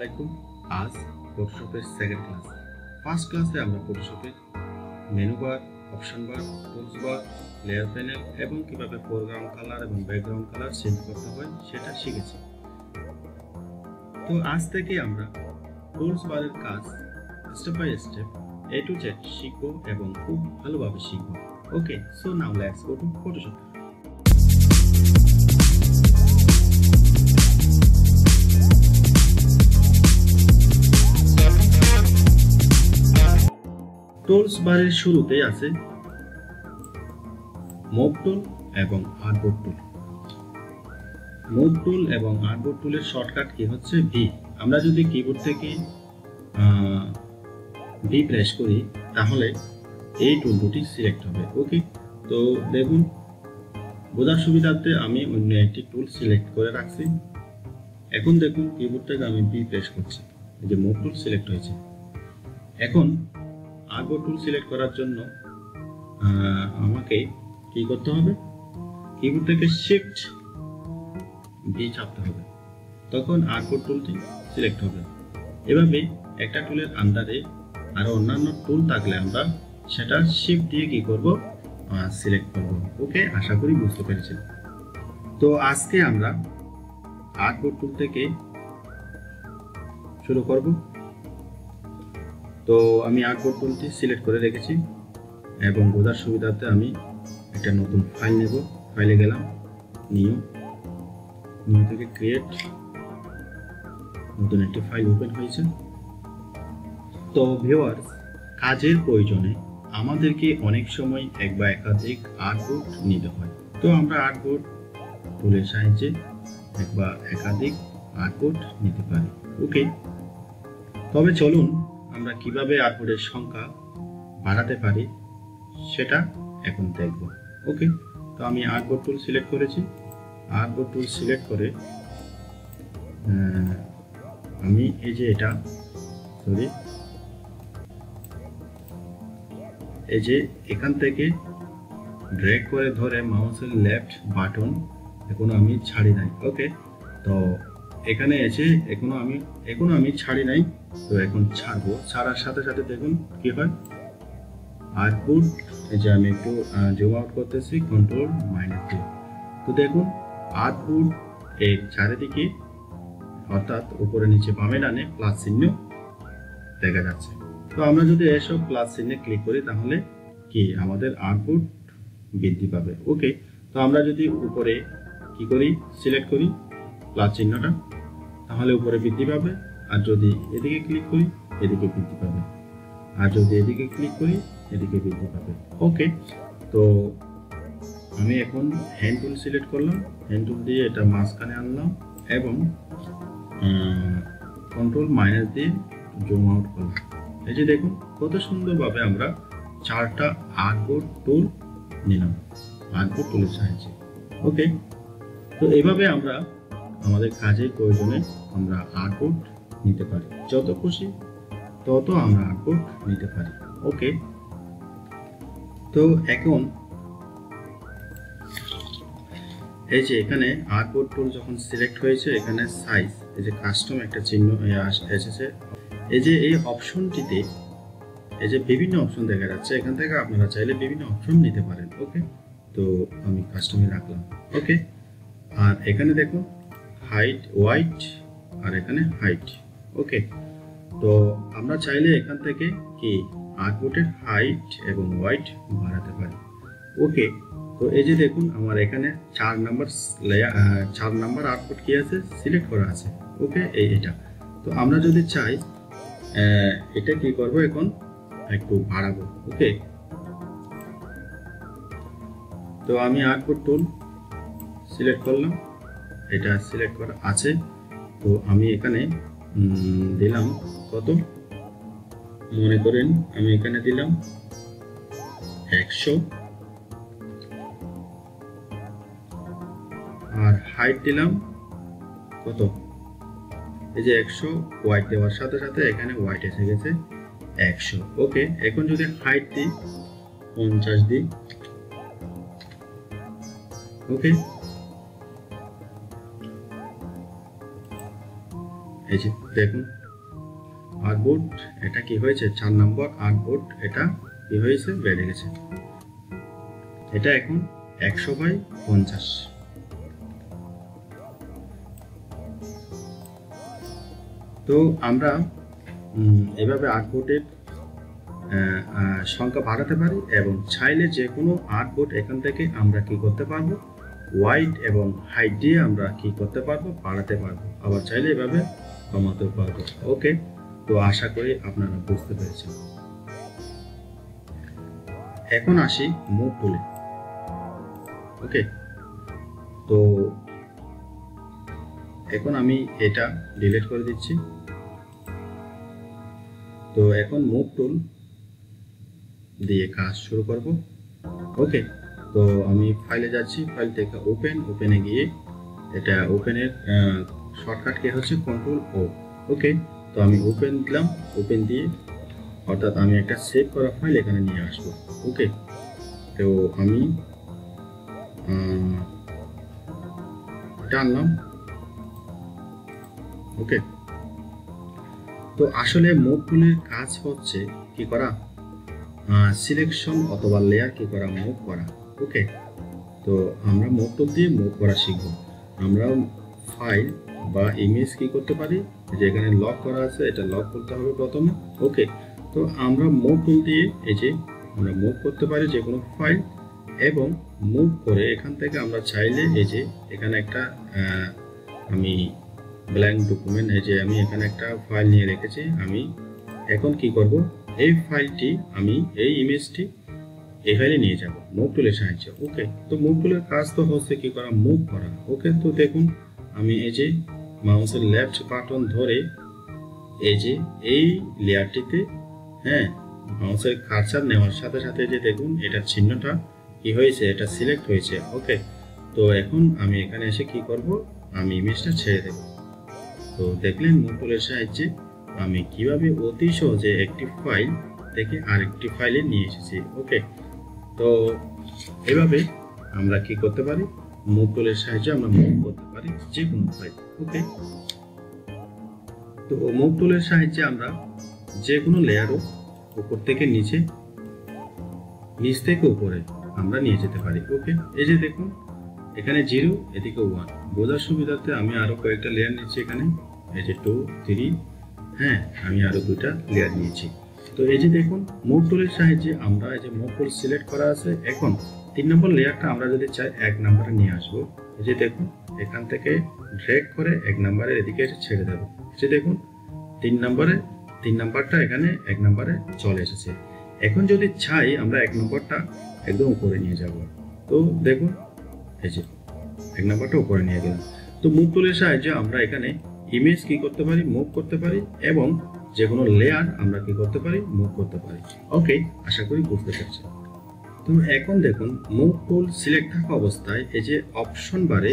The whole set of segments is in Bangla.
আলাইকুম। আজ ফটোশপের সেকেন্ড ক্লাস। ফার্স্ট ক্লাসে আমরা ফটোশপের menu bar, option bar, tools bar, layer panel এবং কিভাবে ফোরগ্রাউন্ড কালার এবং ব্যাকগ্রাউন্ড কালার চেঞ্জ করতে হয় সেটা শিখেছি। তো আজ থেকে আমরা টুলস বারের কাজ step by step A to Z শিখবো এবং খুব ভালোভাবে শিখবো। Okay, so now let's go to Photoshop. Tools বারের শুরুতে আছে মুভ টুল এবং আর্টবোর্ড টুল। মুভ টুল এবং আর্টবোর্ড টুলের শর্টকাট কি হচ্ছে ভি। আমরা যদি কিবোর্ড থেকে ভি প্রেস করি তাহলে এই টুল দুটি সিলেক্ট হবে। ওকে, তো দেখুন বোঝার সুবিধার্থে আমি অন্য একটি টুল সিলেক্ট করে রাখছি। এখন দেখুন কিবোর্ড থেকে আমি ভি প্রেস করছি, এই যে মুভ টুল সিলেক্ট হয়েছে। এখন আর্টবোর্ড টুল সিলেক্ট করার জন্য আমাকে কি করতে হবে, কিবোর্ড থেকে শিফট ভি চাপতে হবে, তখন আর্টবোর্ড টুলটি সিলেক্ট হবে। এভাবে একটা টুলের আন্ডারে আরো অন্যান্য টুল থাকলে আমরা সেটা শিফট দিয়ে কি করব, সিলেক্ট করব। ওকে, আশা করি বুঝতে পেরেছেন। তো আজকে আমরা আর্টবোর্ড টুল থেকে শুরু করব। তো আমি আর্টবোর্ড টুলটি সিলেক্ট করে রেখেছি এবং বোঝার সুবিধার্থে আমি একটা নতুন ফাইল নেব। ফাইলে গেলাম, নিউ থেকে ক্রিয়েট, নতুন একটি ফাইল ওপেন হয়েছে। তো ভিউয়ার্স, কাজের প্রয়োজনে আমাদেরকে অনেক সময় এক বা একাধিক আর্টবোর্ড নিতে হয়। তো আমরা আর্টবোর্ড টুলের সাহায্যে এক বা একাধিক আর্টবোর্ড নিতে পারি। ওকে, তবে চলুন আমরা কিভাবে আর্টবোর্ডের সংখ্যা বাড়াতে পারি সেটা এখন দেখব। ওকে, তো আমি আর্টবোর্ড টুল সিলেক্ট করেছি। আর্টবোর্ড টুল সিলেক্ট করে আমি এই যে এই যে এখান থেকে ড্র্যাগ করে ধরে মাউসের লেফট বাটন এখনো আমি ছাড়ি নাই। ওকে, তো এখানে এসে এখনো আমি ছাড়ি নাই, তো এখন ছাড়বো। ছাড়ার সাথে সাথে দেখুন কি হয়, আর্টবোর্ড এই যে আমি একটু জুম আউট করতেছি, Ctrl-D। তো দেখুন আর্টবোর্ড এর চারিদিকে অর্থাৎ উপরে নিচে বামে ডানে প্লাস চিহ্ন দেখা যাচ্ছে। তো আমরা যদি এসব প্লাস চিহ্নে ক্লিক করি তাহলে কি আমাদের আর্টবোর্ড বৃদ্ধি পাবে। ওকে, তো আমরা যদি উপরে কি করি, সিলেক্ট করি প্লাস চিহ্নটা, তাহলে উপরে বৃদ্ধি পাবে। আর যদি এদিকে ক্লিক করি এদিকে বৃদ্ধি পাবে, আর যদি এদিকে ক্লিক করি এদিকে বৃদ্ধি পাবে। ওকে, তো আমি এখন হ্যান্ড টুল সিলেক্ট করলাম, হ্যান্ড টুল দিয়ে এটা মাঝখানে আনলাম এবং Ctrl- দিয়ে জুম আউট করলাম। এই যে দেখুন কত সুন্দরভাবে আমরা চারটা আর্টবোর্ড টুল নিলাম আর্টবোর্ড টুলের সাহায্যে। ওকে, তো এইভাবে আমরা আমাদের কাজের প্রয়োজনে আমরা আর্টবোর্ড নিতে পারি, যত খুশি তত আমরা আর্টবোর্ড নিতে পারি। ওকে, তো এখন এই যে এখানে আর্টবোর্ড টুল যখন সিলেক্ট হয়েছে, এখানে সাইজ এই যে কাস্টম একটা চিহ্ন এসেছে। এই যে এই অপশনটিতে এই যে বিভিন্ন অপশন দেখা যাচ্ছে, এখান থেকে আপনারা চাইলে বিভিন্ন অপশন নিতে পারেন। ওকে, তো আমি কাস্টমে রাখলাম। ওকে, আর এখানে দেখুন হাইট হোয়াইট আর এখানে হাইট। ওকে, তো আমরা চাইলে এখান থেকে কি আর্টবোর্ডের হাইট এবং হোয়াইট বাড়াতে পারি। ওকে, তো এই যে দেখুন আমার এখানে 4 নাম্বার আর্টবোর্ড কি আছে, সিলেক্ট করা আছে। ওকে, এটা তো আমরা যদি চাই এটা কি করব, এখন একটু বাড়াবো। ওকে, তো আমি আর্টবোর্ড টুল সিলেক্ট করলাম, এটা সিলেক্ট করা আছে। তো আমি এখানে দিলাম কত, মনে করেন আমি এখানে দিলাম 100 আর হাইট দিলাম কত, এই যে 100। হোয়াইট দেওয়ার সাথে সাথে এখানে হোয়াইট এসে গেছে 100। ওকে, এখন যদি হাইট দিই 50 দিই। ওকে, এই যে দেখুন আর্টবোর্ড এটা কি হয়েছে 4 নম্বর আর্টবোর্ড এটা কি হয়েছে বেড়ে গেছে। এটা এখন 100/50। তো আমরা এভাবে আর্টবোর্ডের সংখ্যা বাড়াতে পারি এবং চাইলে যে কোনো আর্টবোর্ড এখান থেকে আমরা কি করতে পারবো ওয়াইড এবং হাইট দিয়ে আমরা কি করতে পারবো বাড়াতে পারবো, আবার চাইলে এভাবে কমাতে পারবো। ওকে, তো আশা করি আপনারা বুঝতে পেরেছেন। এখন আসি মুভ টুলে। ওকে, তো এখন আমি এটা ডিলিট করে দিচ্ছি। তো এখন মুভ টুল দিয়ে কাজ শুরু করব। ওকে, তো আমি ফাইলে যাচ্ছি, ফাইল থেকে ওপেনে গিয়ে এটা ওপেনের শর্টকাট কি হচ্ছে কন্ট্রোল ও। ওকে, তো আমি ওপেন দিলাম, ওপেন দিয়ে অর্থাৎ আমি একটা সেভ করা ফাইল এখানে নিয়ে আসবো। ওকে, তো আমি এটা আনলাম। ওকে, তো আসলে মুভ টুলের কাজ হচ্ছে কি করা সিলেকশন অথবা লেয়ার কি করা মুভ করা। ওকে, তো আমরা মুভ টুল দিয়ে মুভ করা শিখব। আমরা ফাইল বা ইমেজ কি করতে পারি, যে এখানে লক করা আছে এটা লক করতে হবে প্রথমে। ওকে, তো আমরা মুভ টুল দিয়ে এই যে আমরা মুভ করতে পারি যে কোনো ফাইল, এবং মুভ করে এখান থেকে আমরা চাইলে এই যে এখানে একটা আমি ব্ল্যাঙ্ক ডকুমেন্ট, এই যে আমি এখানে একটা ফাইল নিয়ে রেখেছি। আমি এখন কি করব, এই ফাইলটি আমি এই ইমেজটি এই ফাইলে নিয়ে যাব মুভ টুলের সাহায্যে। ওকে, তো মুভ টুলের কাজ তো হচ্ছে কি করা মুভ করা। ওকে, তো দেখুন আমি এই যে মাউসের লেফট বাটন ধরে এই যে এই লেয়ারটিতে মাউসের কার্সার নেওয়ার সাথে সাথে যে দেখুন এটা চিহ্নটা কি হয়েছে, এটা সিলেক্ট হয়েছে। ওকে, তো এখন আমি এখানে এসে কি করব, আমি ইমেজটা ছেড়ে দেব। তো দেখলেন মুভ টুলের সাহায্যে আমি কিভাবে অতি সহজে একটি ফাইল থেকে আরেকটি ফাইলে নিয়ে এসেছি। ওকে, তো এভাবে আমরা কি করতে পারি, মুভ টুলের সাহায্যে আমরা মুভ করতে পারি যে কোনো ফাইল। ওকে, তো মুভ টুলের সাহায্যে আমরা যে কোনো লেয়ারও উপর থেকে নিচে, নিচ থেকে উপরে আমরা নিয়ে যেতে পারি। ওকে, এই যে দেখুন এখানে 0 এদিকে 1, বোঝার সুবিধার্থে আমি আরো কয়েকটা লেয়ার নিচ্ছি। এখানে এই যে 2 3 আমি আরো দুইটা লেয়ার নিয়েছি। তো এই যে দেখুন মুভ টুলের সাহায্যে আমরা এই যে মুভ টুল সিলেক্ট করা আছে। এখন 3 নম্বর লেয়ারটা আমরা যদি চাই 1 নম্বরে নিয়ে আসবো, এই যে দেখুন এখান থেকে ড্র্যাগ করে 1 নম্বরের এদিকে ছেড়ে দেবো। এই যে দেখুন 3 নম্বরটা এখানে 1 নম্বরে চলে এসেছে। এখন যদি চাই আমরা 1 নম্বরটা একদম উপরে নিয়ে যাব, তো দেখুন এই যে 1 নম্বরটা উপরে নিয়ে গেলাম। তো মুভ টুলের সাহায্যে আমরা এখানে ইমেজ কি করতে পারি, মুভ করতে পারি, এবং যে কোনো লেয়ার আমরা কি করতে পারি, মুভ করতে পারি। ওকে, আশা করি বুঝতে পারছেন। তো এখন দেখুন মুভ টুল সিলেক্ট থাকা অবস্থায় এই যে অপশন বারে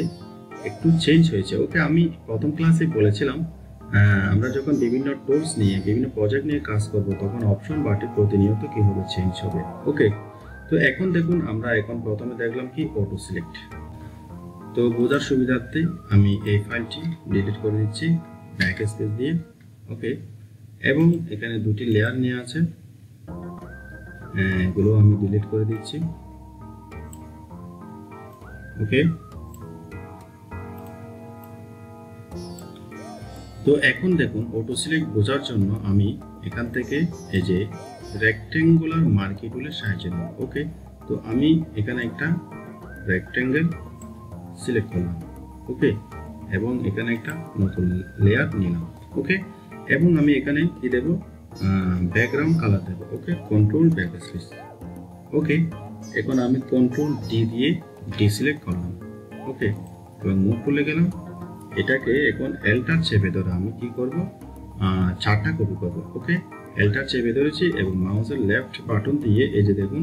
একটু চেঞ্জ হয়েছে। ওকে, আমি প্রথম ক্লাসে বলেছিলাম আমরা যখন বিভিন্ন টুলস নিয়ে বিভিন্ন প্রজেক্ট নিয়ে কাজ করব তখন অপশন বারটি প্রতিনিয়ত কিভাবে চেঞ্জ হবে। ওকে, তো এখন দেখুন আমরা এখন প্রথমে দেখলাম কি অটো সিলেক্ট। তো বোঝার সুবিধার্থে আমি এই ফাইলটি ডিলিট করে দিচ্ছি ব্যাক স্পেস দিয়ে। ওকে, এবং এখানে দুটি লেয়ার নিয়ে আছে, এগুলো আমি ডিলিট করে দিচ্ছি। ওকে, তো এখন দেখুন অটো সিলেক্ট বোঝার জন্য আমি এখান থেকে এই যে রেক্টেঙ্গুলার মার্কি টুলের সাহায্যে নেব। ওকে, তো আমি এখানে একটা রেক্টেঙ্গেল সিলেক্ট করলাম। ওকে, এবং এখানে একটা নতুন লেয়ার নিলাম। ওকে, এবং আমি এখানে কি দেব, ব্যাকগ্রাউন্ড কালার দেব। ওকে, কন্ট্রোল ব্যাকস্পেস। ওকে, এখন আমি কন্ট্রোল ডি দিয়ে ডিসিলেক্ট করলাম। ওকে, এবং মুভ টুলে গেলাম, এটাকে এখন এলটার চেপে ধরে আমি কি করব, 4টা কপি করব। ওকে, এলটার চেপে ধরেছি এবং মাউসের লেফট বাটন দিয়ে এই যে দেখুন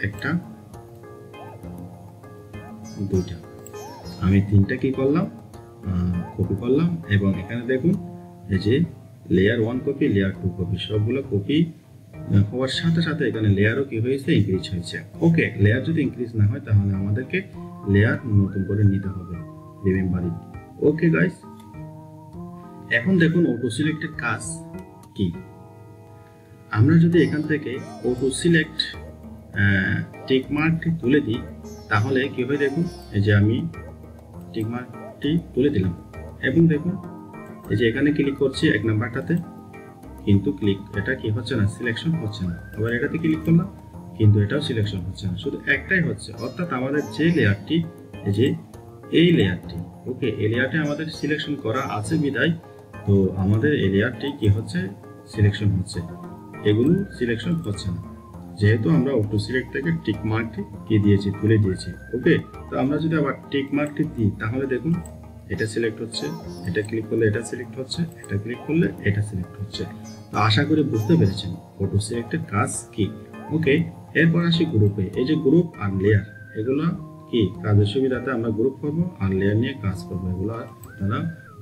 একটা, দুইটা, আমি 3টা কি করলাম, কপি করলাম। এবং এখানে দেখুন এই যে লেয়ার 1 কপি, লেয়ার 2 কপি, সবগুলো কপি হওয়ার সাথে সাথে এখানে লেয়ারও কি হয়েছে, ইনক্রিজ হয়েছে। ওকে, লেয়ার যদি ইনক্রিজ না হয় তাহলে আমাদেরকে লেয়ার নতুন করে নিতে হবে, রিমেম্বার ইট। ওকে গাইস, এখন দেখুন অটো সিলেক্টের কাজ কি। আমরা যদি এখান থেকে অটো সিলেক্ট টিক মার্কটি তুলে দিই তাহলে কি হবে দেখুন, এই যে আমি টিক মার্কটি তুলে দিলাম এবং দেখুন এই যে এখানে ক্লিক করছি 1 নাম্বারটাতে, কিন্তু এটা কি হচ্ছে না, সিলেকশন হচ্ছে না। আবার এটাতে ক্লিক করলাম কিন্তু এটাও সিলেকশন হচ্ছে না, শুধু একটাই হচ্ছে। অর্থাৎ আমাদের যে লেয়ারটি, এই যে এই লেয়ারটি, ওকে, এই লেয়ারটি আমাদের সিলেকশন করা আছে বিদায় তো আমাদের এই লেয়ারটি কি হচ্ছে, সিলেকশন হচ্ছে, এগুলো সিলেকশন হচ্ছে না, যেহেতু আমরা অটো সিলেক্ট থেকে টিক মার্কটি কি দিয়েছি, তুলে দিয়েছি। ওকে, তো আমরা যদি আবার টিক মার্কটি দিই তাহলে দেখুন এটা সিলেক্ট হচ্ছে, এটা ক্লিক করলে এটা সিলেক্ট হচ্ছে, এটা ক্লিক করলে এটা সিলেক্ট হচ্ছে। তো আশা করি বুঝতে পেরেছেন অটো সিলেক্টের কাজ কি। ওকে, এরপর আসি গ্রুপে। এই যে গ্রুপ আর লেয়ার, এগুলো কি কাজের সুবিধাতে আমরা গ্রুপ করবো আর লেয়ার নিয়ে কাজ করবো, এগুলো আপনারা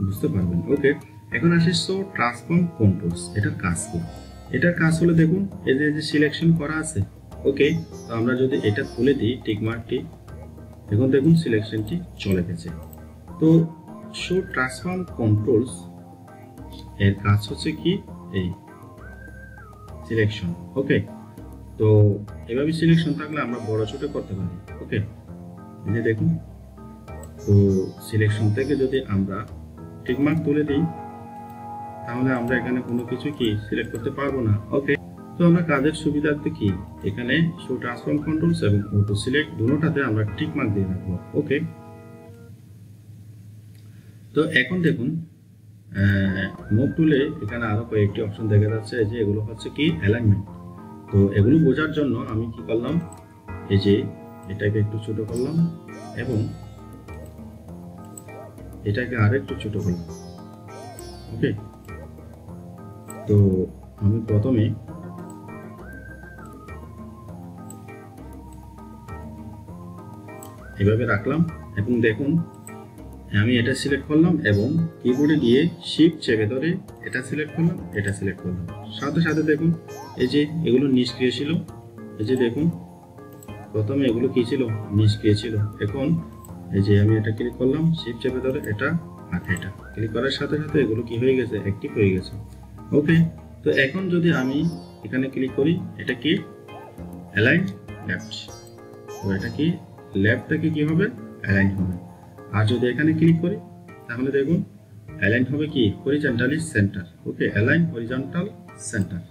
বুঝতে পারবেন। ওকে, এখন আসি শো ট্রান্সফর্ম কন্ট্রোলস। এটার কাজ কি? এটার কাজ হলো দেখুন এই যে সিলেকশন করা আছে। ওকে, তো আমরা যদি এটা তুলে দিই টিক মার্কটি, এখন দেখুন সিলেকশনটি চলে গেছে। তো শো ট্রান্সফর্ম কন্ট্রোলস এর কাজ হচ্ছে কি, এই সিলেকশন। ওকে, তো এভাবে সিলেকশন থাকলে আমরা বড় ছোট করতে পারি। ওকে, এই যে দেখুন, তো সিলেকশন থেকে যদি আমরা টিক মার্ক তুলে দিই তাহলে আমরা এখানে কোনো কিছু কি সিলেক্ট করতে পারবো না। ওকে, তো আমরা কাজের সুবিধার্থে কি এখানে শো ট্রান্সফর্ম কন্ট্রোলস এবং অটো সিলেক্ট দুটোটাতে আমরা টিক মার্ক দিয়ে রাখবো। ওকে, তো এখন দেখুন মুভ টুলে এখানে আরো কয়েকটি অপশন দেখা যাচ্ছে, যে এগুলো হচ্ছে কি অ্যালাইনমেন্ট। তো এগুলো বোঝার জন্য আমি কি করলাম, এই যে এটাকে একটু ছোট করলাম এবং এটাকে আরেকটু ছোট করলাম। ওকে, তো আমি প্রথমে এভাবে রাখলাম এবং দেখুন আমি এটা সিলেক্ট করলাম এবং কিবোর্ডে গিয়ে শিফট চেপে ধরে এটা সিলেক্ট করলাম, এটা সিলেক্ট করলাম, সাথে সাথে দেখুন এই যে এগুলো নিষ্ক্রিয় ছিল। এই যে দেখুন প্রথমে এগুলো কি ছিল, নিষ্ক্রিয় ছিল। এখন এই যে আমি এটা ক্লিক করলাম, শিফট চেপে ধরে এটা আর এটা ক্লিক করার সাথে সাথে এগুলো কি হয়ে গেছে, অ্যাক্টিভ হয়ে গেছে। ওকে, তো এখন যদি আমি এখানে ক্লিক করি, এটা কি অ্যালাইন লেফট, তো এটা কি লেফট থেকে কি হবে, অ্যালাইন হবে। আর যদি এখানে ক্লিক করি তাহলে দেখুন অ্যালাইন হবে কি হরিজন্টালি সেন্টার। ওকে, অ্যালাইন হরিজন্টাল সেন্টার,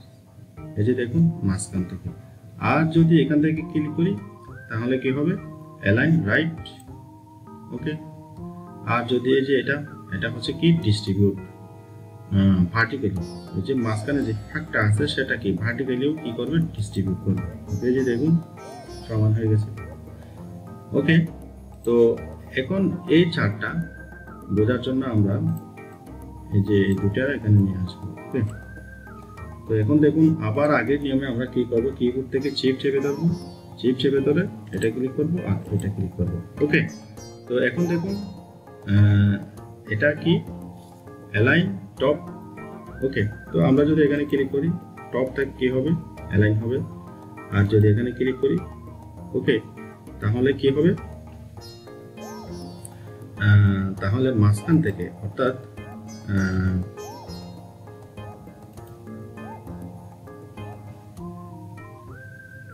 এই যে দেখুন মাঝখান থেকে। আর যদি এখান থেকে ক্লিক করি তাহলে কি হবে, অ্যালাইন রাইট। ওকে, আর যদি এই যে এটা হচ্ছে কি ডিস্ট্রিবিউট ভার্টিক্যালি, এই যে মাঝখানে যে ফাঁকটা আছে সেটা কি ভার্টিক্যালিও কি করবে, ডিস্ট্রিবিউট করবে। এই যে দেখুন সমান হয়ে গেছে। ওকে, তো এখন এই চারটা বোঝার জন্য আমরা এই যে এই দুটা এখানে নিয়ে আসবো। ওকে, তো এখন দেখুন আবার আগের নিয়মে আমরা কি করব, কিবোর্ড থেকে চিপ চেপে ধরবো, চিপ চেপে ধরে এটা ক্লিক করব আর এটা ক্লিক করব। ওকে, তো এখন দেখুন এটা কি অ্যালাইন টপ। ওকে, তো আমরা যদি এখানে ক্লিক করি টপটা কি হবে, অ্যালাইন হবে। আর যদি এখানে ক্লিক করি ওকে তাহলে কি হবে, তাহলে মাঝখান থেকে অর্থাৎ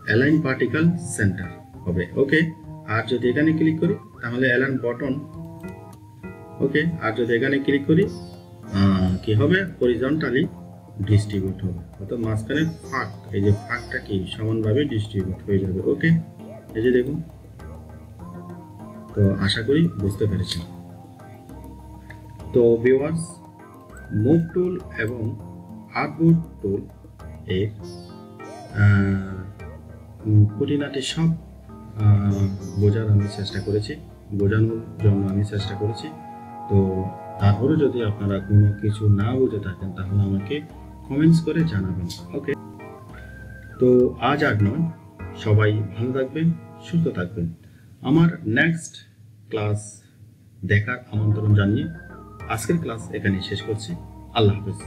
অ্যালাইন পার্টিকেল সেন্টার হবে। ওকে, আর যদি এখানে ক্লিক করি তাহলে অ্যালাইন বটন। ওকে, আর যদি এখানে ক্লিক করি কি হবে, হরিজন্টালি ডিস্ট্রিবিউট হবে, অর্থাৎ মাঝখানে ফাঁক, এই যে ফাঁকটা কি সমানভাবে ডিস্ট্রিবিউট হয়ে যাবে। ওকে, এই যে দেখুন, তো আশা করি বুঝতে পেরেছেন। তো ভিউয়ার্স, মুভ টুল এবং আর্টবোর্ড টুল এর খুঁটিনাটি সব বোঝানোর জন্য আমি চেষ্টা করেছি। তো তারপরে যদি আপনারা কোনো কিছু না বুঝে থাকেন তাহলে আমাকে কমেন্টস করে জানাবেন। ওকে, তো আজ আর নয়, সবাই ভালো থাকবেন, সুস্থ থাকবেন। আমার নেক্সট ক্লাস দেখার আমন্ত্রণ জানিয়ে আজকের ক্লাস এখানেই শেষ করছি। আল্লাহ হাফেজ।